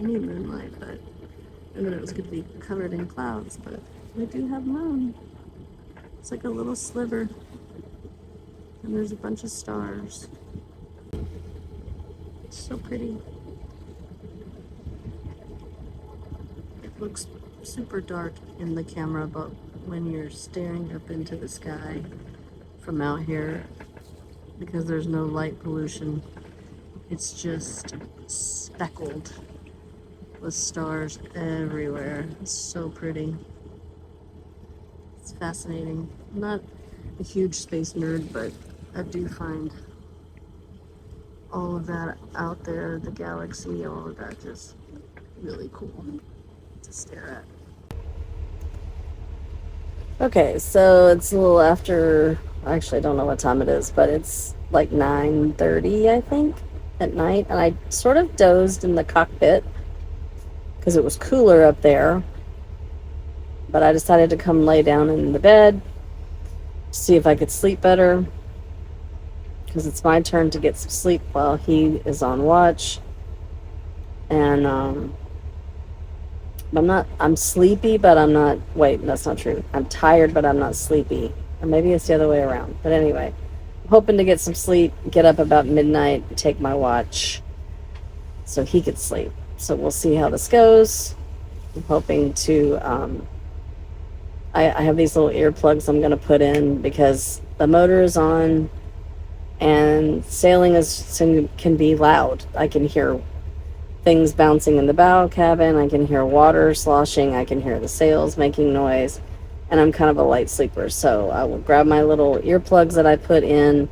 any moonlight, but and then it was going to be covered in clouds, but we do have moon. It's like a little sliver, and there's a bunch of stars. It's so pretty. It looks super dark in the camera, but when you're staring up into the sky from out here, because there's no light pollution, it's just speckled with stars everywhere. It's so pretty. It's fascinating. I'm not a huge space nerd, but I do find all of that out there, the galaxy, all of that, just really cool to stare at. Okay, so it's a little after, actually I don't know what time it is, but it's like 9:30, I think, at night, and I sort of dozed in the cockpit because it was cooler up there, but I decided to come lay down in the bed, see if I could sleep better, because it's my turn to get some sleep while he is on watch. And I'm sleepy, but I'm not, wait, that's not true. I'm tired, but I'm not sleepy. Or maybe it's the other way around. But anyway, I'm hoping to get some sleep, get up about midnight, take my watch so he could sleep. So we'll see how this goes. I'm hoping to, I have these little earplugs I'm going to put in because the motor is on and sailing can be loud. I can hear things bouncing in the bow cabin. I can hear water sloshing. I can hear the sails making noise. And I'm kind of a light sleeper. So I will grab my little earplugs that I put in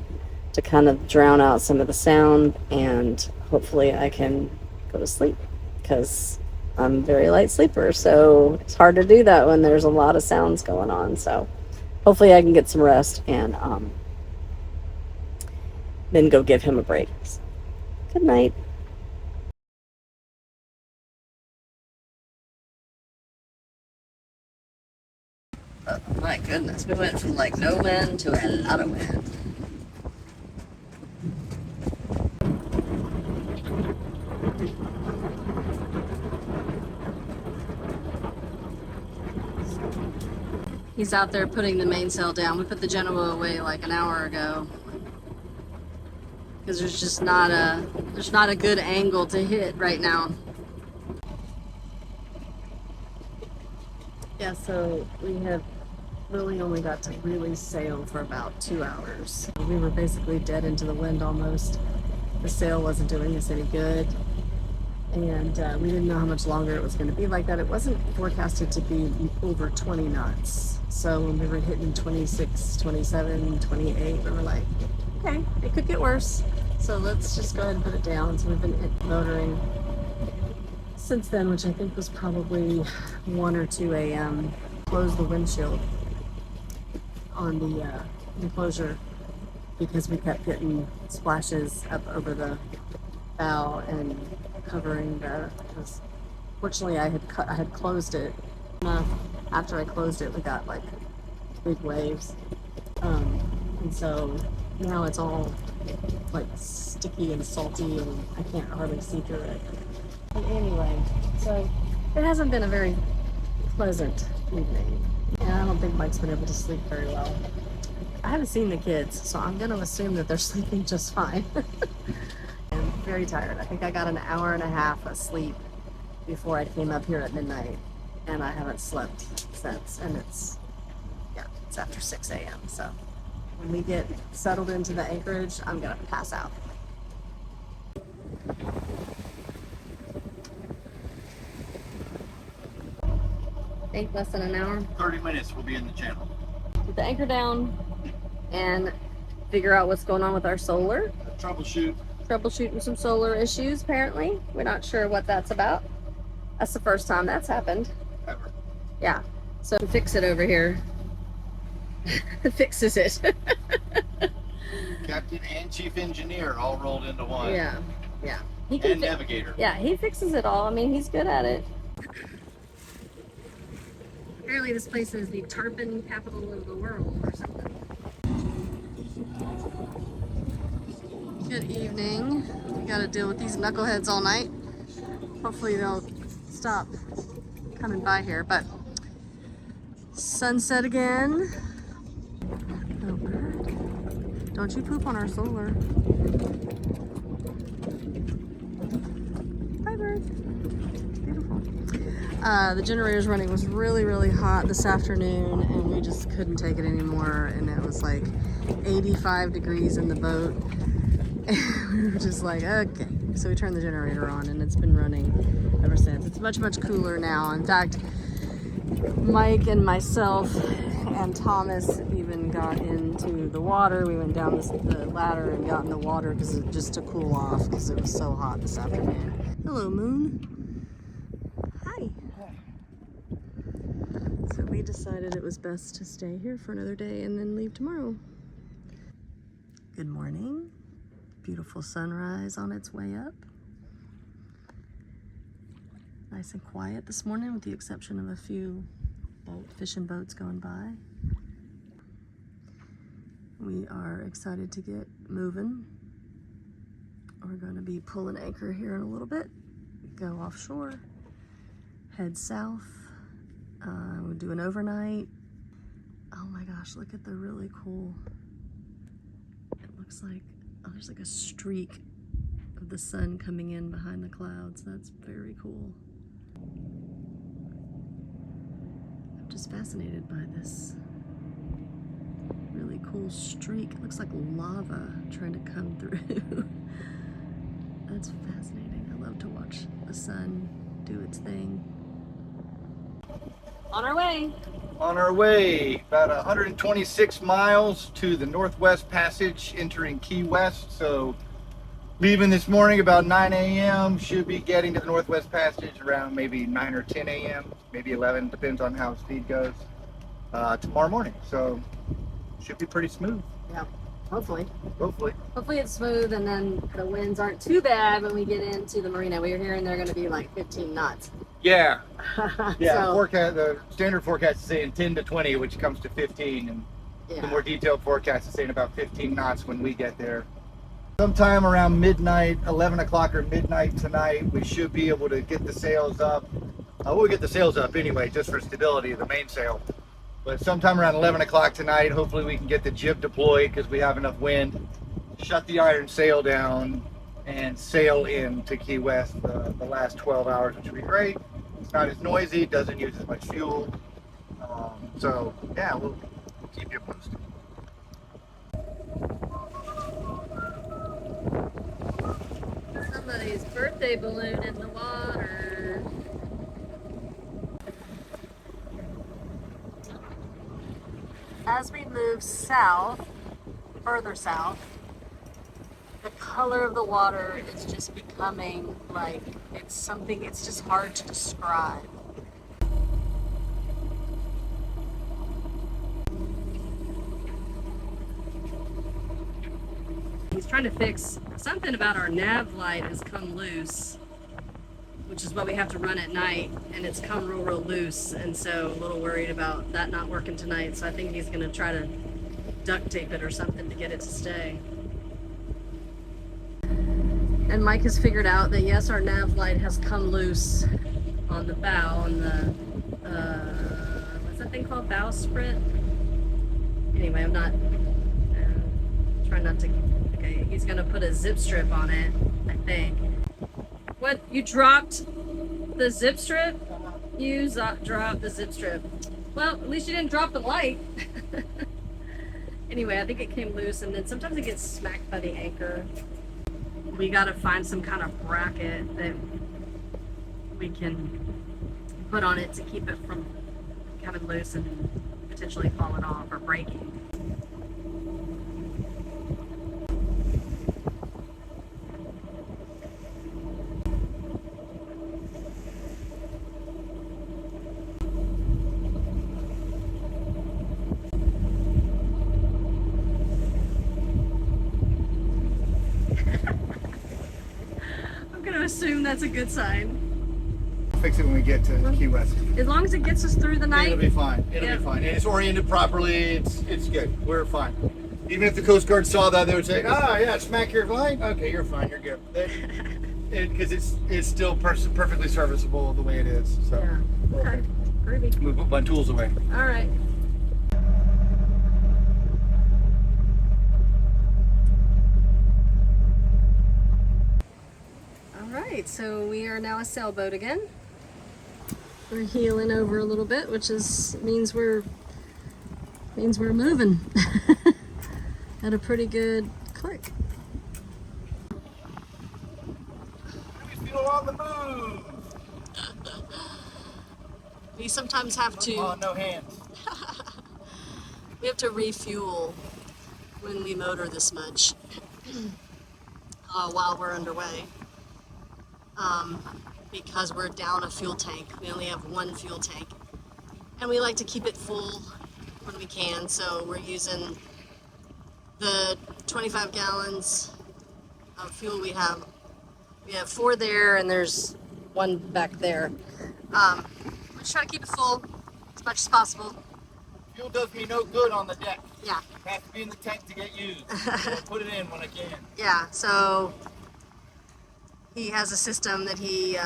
to kind of drown out some of the sound. And hopefully I can go to sleep because I'm a very light sleeper. So it's hard to do that when there's a lot of sounds going on. So hopefully I can get some rest and then go give him a break. Good night. Oh, my goodness, we went from like no wind to a lot of wind. He's out there putting the mainsail down. We put the Genoa away like an hour ago because there's just not a good angle to hit right now. Yeah, so we have really only got to really sail for about 2 hours. We were basically dead into the wind almost. The sail wasn't doing us any good, and we didn't know how much longer it was going to be like that. It wasn't forecasted to be over 20 knots. So when we were hitting 26, 27, 28, we were like, okay, it could get worse. So let's just go ahead and put it down. So we've been motoring since then, which I think was probably 1 or 2 a.m. Closed the windshield on the enclosure because we kept getting splashes up over the bow and covering the. Fortunately, I had closed it. After I closed it, we got like big waves, and so now it's all like sticky and salty, and I can't hardly see through it. But anyway, so it hasn't been a very pleasant evening, and I don't think Mike's been able to sleep very well. I haven't seen the kids, so I'm going to assume that they're sleeping just fine. I'm very tired. I think I got an hour and a half of sleep before I came up here at midnight, and I haven't slept since, and it's after 6 a.m. So when we get settled into the anchorage, I'm going to pass out. I think less than an hour. 30 minutes, we'll be in the channel. Put the anchor down and figure out what's going on with our solar. Troubleshooting some solar issues, apparently. We're not sure what that's about. That's the first time that's happened. Ever. Yeah. So to fix it over here. Fixes it. Captain and chief engineer all rolled into one. Yeah. He and navigator. Yeah, he fixes it all. I mean, he's good at it. Apparently this place is the tarpon capital of the world or something. Good evening. We gotta deal with these knuckleheads all night. Hopefully they'll stop coming by here, but sunset again. Oh, bird. Don't you poop on our solar. Bye, bird. Beautiful. The generator's running. It was really, really hot this afternoon, and we just couldn't take it anymore. And it was like 85 degrees in the boat. And we were just like, okay. So we turned the generator on, and it's been running ever since. It's much, much cooler now. In fact, Mike and myself and Thomas even got into the water. We went down the ladder and got in the water just to cool off because it was so hot this afternoon. Hello, Moon. Hi. So we decided it was best to stay here for another day and then leave tomorrow. Good morning. Beautiful sunrise on its way up. Nice and quiet this morning with the exception of a few fishing boats going by. We are excited to get moving. We're going to be pulling anchor here in a little bit, go offshore, head south. We'll do an overnight. Oh my gosh, look at the really cool, it looks like, oh, there's like a streak of the sun coming in behind the clouds. That's very cool. I'm just fascinated by this really cool streak. It looks like lava trying to come through. That's fascinating. I love to watch the sun do its thing. On our way. On our way, about 126 miles to the Northwest Passage, entering Key West. So leaving this morning about 9 a.m. Should be getting to the Northwest Passage around maybe 9 or 10 a.m. Maybe 11, depends on how speed goes, tomorrow morning. So should be pretty smooth. Yeah, hopefully. Hopefully it's smooth, and then the winds aren't too bad when we get into the marina. We were hearing they're going to be like 15 knots. Yeah. Yeah, So, the standard forecast is saying 10 to 20, which comes to 15, and the yeah. more detailed forecast is saying about 15 knots when we get there. Sometime around midnight, 11 o'clock or midnight tonight, we should be able to get the sails up. We'll get the sails up anyway, just for stability, the mainsail. But sometime around 11 o'clock tonight, hopefully we can get the jib deployed because we have enough wind, shut the iron sail down, and sail in to Key West the last 12 hours, which would be great. It's not as noisy, doesn't use as much fuel. So yeah, we'll keep you posted. Somebody's birthday balloon in the water. As we move south, further south, the color of the water is just becoming like it's just hard to describe. He's trying to fix something about our nav light has come loose, which is what we have to run at night, and it's come real loose, and so a little worried about that not working tonight. So I think he's gonna try to duct tape it or something to get it to stay. And Mike has figured out that yes, our nav light has come loose on the bow, on the what's that thing called, bowsprit? Anyway, I'm not trying not to. Okay, he's gonna put a zip strip on it, I think. What, you dropped the zip strip? You dropped the zip strip. Well, at least you didn't drop the light. Anyway, I think it came loose, and then sometimes it gets smacked by the anchor. We gotta find some kind of bracket that we can put on it to keep it from coming loose and potentially falling off or breaking. Assume that's a good sign. Fix it when we get to Key West. As long as it gets us through the night. It'll be fine. It'll be fine. And it's oriented properly. It's good. We're fine. Even if the Coast Guard saw that, they would say, "Ah, yeah, smack your line. Okay, you're fine. You're good." because it's still perfectly serviceable the way it is. So Yeah. Okay. Groovy. move my tools away. All right. All right. So we are now a sailboat again. We're heeling over a little bit, which means we're moving at a pretty good click. We still on the move. We sometimes have to. Oh, no hands. We have to refuel when we motor this much while we're underway. Because we're down a fuel tank. We only have one fuel tank. And we like to keep it full when we can, so we're using the 25 gallons of fuel we have. We have 4 there, and there's 1 back there. We just try to keep it full as much as possible. Fuel does me no good on the deck. Yeah. It has to be in the tank to get used. So I put it in when I can. Yeah, so he has a system that he,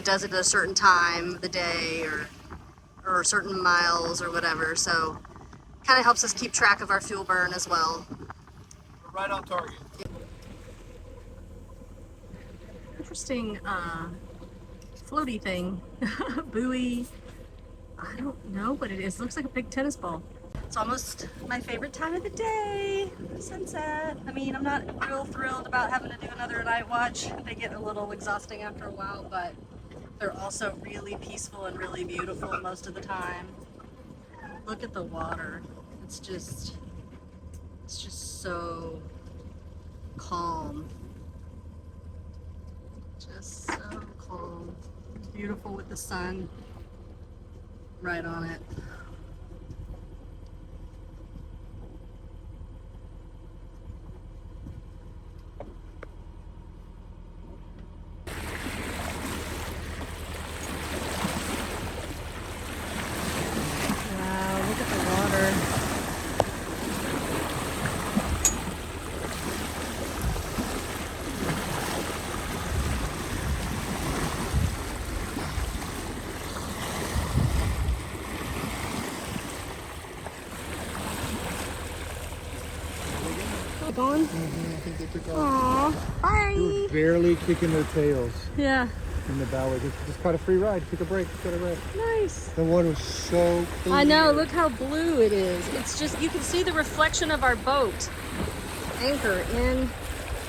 does it at a certain time of the day or certain miles or whatever. So kind of helps us keep track of our fuel burn as well. We're right on target. Interesting floaty thing, buoy. I don't know what it is. It looks like a big tennis ball. It's almost my favorite time of the day, sunset. I mean, I'm not real thrilled about having to do another night watch. They get a little exhausting after a while, but they're also really peaceful and really beautiful most of the time. Look at the water. It's just so calm. Just so calm. It's beautiful with the sun right on it. Wow, look at the water. Going? I think they took Aww, off. bye. They were barely kicking their tails Yeah, in the bow. Just caught a free ride. Took a break. Got a rest. nice. The water was so clear. I know, look how blue it is. It's just, you can see the reflection of our boat anchor in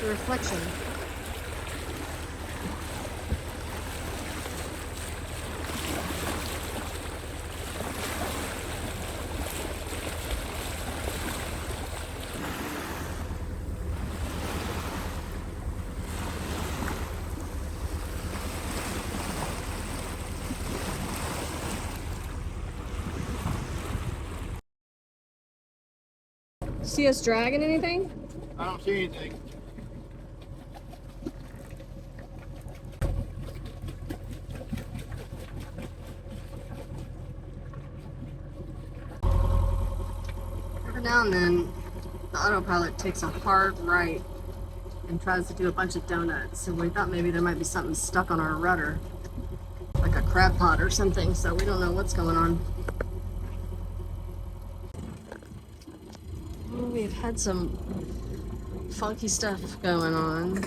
the reflection. See us dragging anything? I don't see anything. Every now and then, the autopilot takes a hard right and tries to do a bunch of donuts. So we thought maybe there might be something stuck on our rudder, like a crab pot or something. So we don't know what's going on. Well, we've had some funky stuff going on.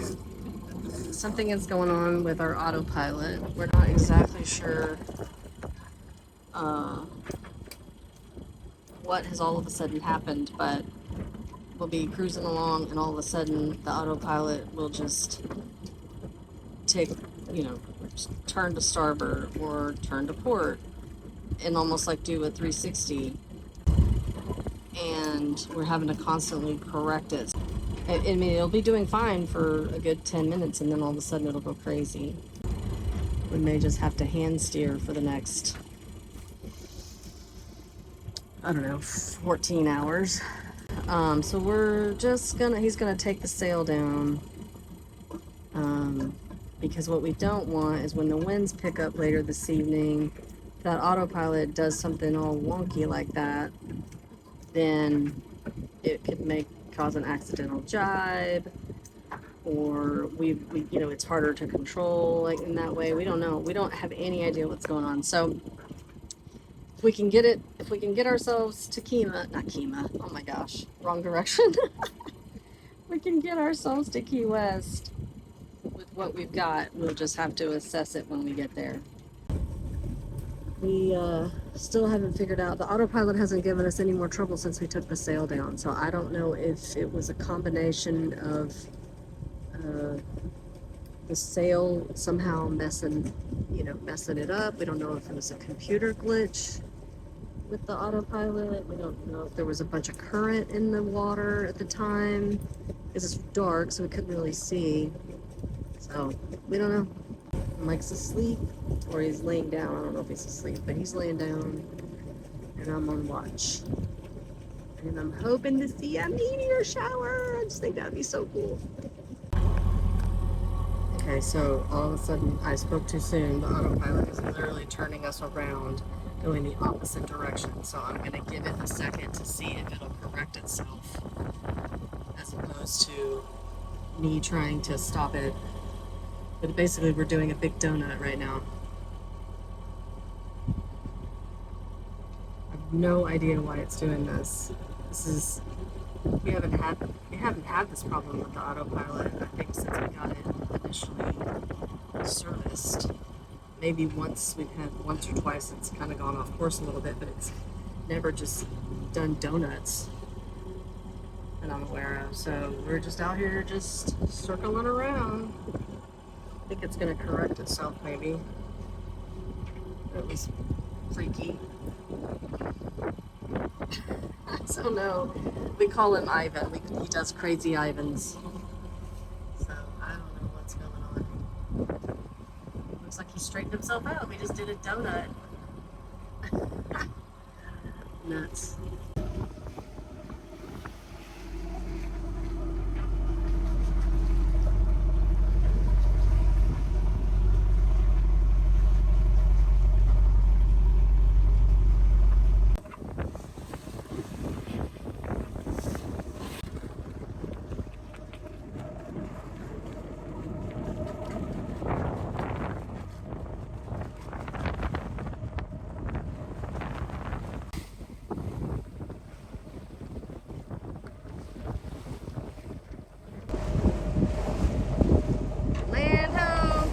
Something is going on with our autopilot. We're not exactly sure what has all of a sudden happened, but we'll be cruising along and all of a sudden the autopilot will just take, turn to starboard or turn to port and almost like do a 360, and we're having to constantly correct it. I mean, it'll be doing fine for a good 10 minutes and then all of a sudden it'll go crazy. We may just have to hand steer for the next, I don't know, 14 hours. So we're just he's gonna take the sail down, because what we don't want is when the winds pick up later this evening, that autopilot does something all wonky like that, then it could cause an accidental jibe, or we it's harder to control like in that way. We don't know. We don't have any idea what's going on. So if we can get ourselves to not Kima, oh my gosh, wrong direction. We can get ourselves to Key West with what we've got. We'll just have to assess it when we get there. We still haven't figured out, the autopilot hasn't given us any more trouble since we took the sail down, so I don't know if it was a combination of the sail somehow messing it up. We don't know if it was a computer glitch with the autopilot. We don't know if there was a bunch of current in the water at the time, because it's dark, so we couldn't really see. So we don't know. Mike's asleep, or he's laying down. I don't know if he's asleep, but he's laying down, and I'm on watch. And I'm hoping to see a meteor shower. I just think that'd be so cool. Okay, so all of a sudden I spoke too soon. The autopilot is literally turning us around, going the opposite direction. So I'm gonna give it a second to see if it'll correct itself, as opposed to me trying to stop it. But basically we're doing a big donut right now. I have no idea why it's doing this. We haven't had this problem with the autopilot, I think, since we got it initially serviced. Maybe once or twice it's kind of gone off course a little bit, but it's never just done donuts that I'm aware of. So we're just out here just circling around. I think it's going to correct itself, maybe. That was freaky. I don't know. We call him Ivan. He does crazy Ivans. So I don't know what's going on. Looks like he straightened himself out. We just did a donut. Nuts. Land home.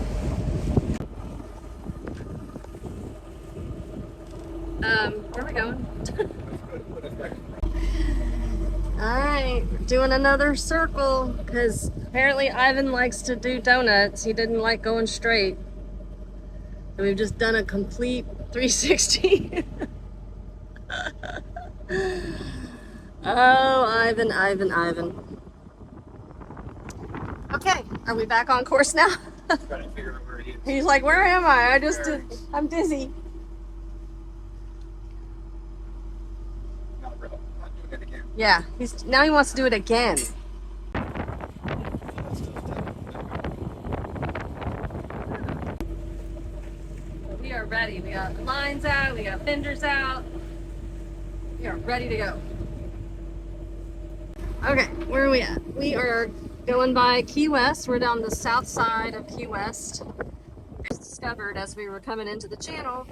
Where are we going? Alright, we're doing another circle, because apparently Ivan likes to do donuts. He didn't like going straight. So we've just done a complete 360. Oh, Ivan. Okay, are we back on course now? Trying to figure out where he is. He's like, where am I? I'm dizzy. Not real. Not doing it again. Yeah, now he wants to do it again. We are ready. We got the lines out. We got fenders out. We are ready to go. Okay, where are we at? We are going by Key West. We're down the south side of Key West. We just discovered as we were coming into the channel,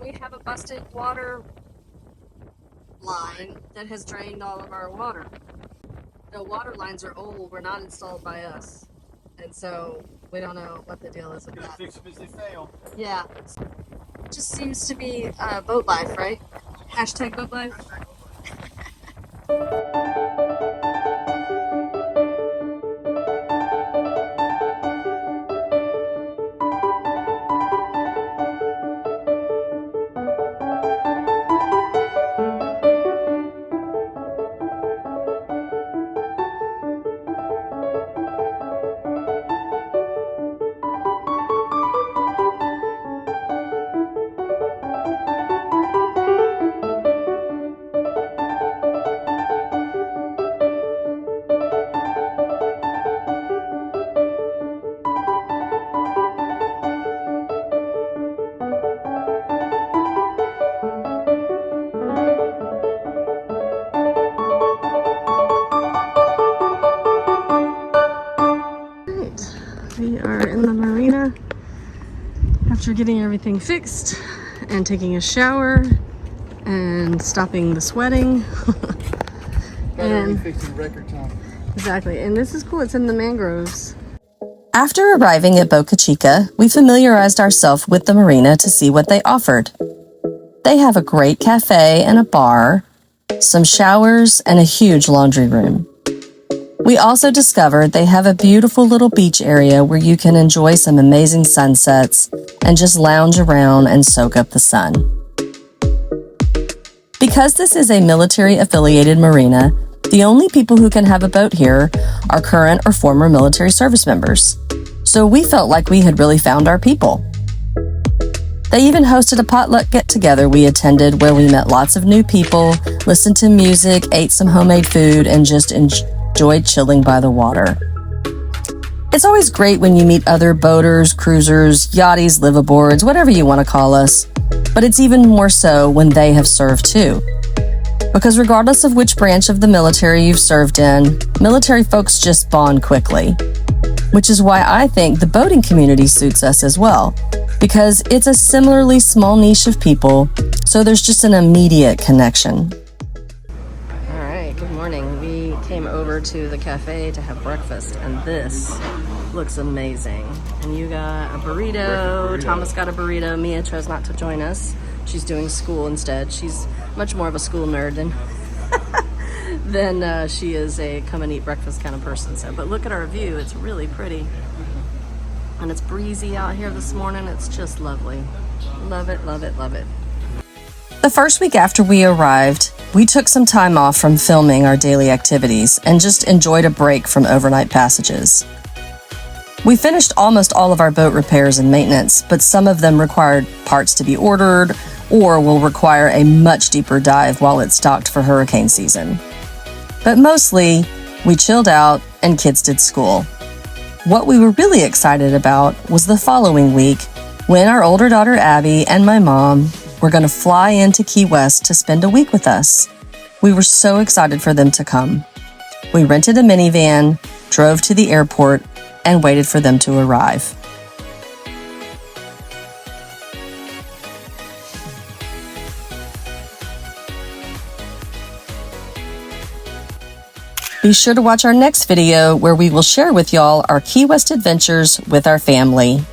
we have a busted water line that has drained all of our water. The water lines are old, were not installed by us. And so we don't know what the deal is with that. Fix them as they fail. Yeah. It just seems to be boat life, right? Hashtag boat life. after getting everything fixed and taking a shower and stopping the sweating. Better fixed in record time. Exactly, and this is cool. It's in the mangroves. After arriving at Boca Chica, we familiarized ourselves with the marina to see what they offered. They have a great cafe and a bar, some showers, and a huge laundry room. We also discovered they have a beautiful little beach area where you can enjoy some amazing sunsets and just lounge around and soak up the sun. Because this is a military-affiliated marina, the only people who can have a boat here are current or former military service members. So we felt like we had really found our people. They even hosted a potluck get-together we attended where we met lots of new people, listened to music, ate some homemade food, and just enjoyed chilling by the water. It's always great when you meet other boaters, cruisers, yachties, liveaboards, whatever you want to call us, but it's even more so when they have served too. Because regardless of which branch of the military you've served in, military folks just bond quickly. Which is why I think the boating community suits us as well, because it's a similarly small niche of people, so there's just an immediate connection. All right, good morning. We came over to the cafe to have breakfast, and this looks amazing. And you got a burrito. Thomas got a burrito. Mia chose not to join us. She's doing school instead. She's much more of a school nerd than she is a come and eat breakfast kind of person. So, but look at our view. It's really pretty. And it's breezy out here this morning. It's just lovely. Love it, love it, love it. The first week after we arrived, we took some time off from filming our daily activities and just enjoyed a break from overnight passages. We finished almost all of our boat repairs and maintenance, but some of them required parts to be ordered or will require a much deeper dive while it's docked for hurricane season. But mostly, we chilled out and kids did school. What we were really excited about was the following week when our older daughter Abby and my mom were going to fly into Key West to spend a week with us. We were so excited for them to come. We rented a minivan, drove to the airport, and waited for them to arrive. Be sure to watch our next video where we will share with y'all our Key West adventures with our family.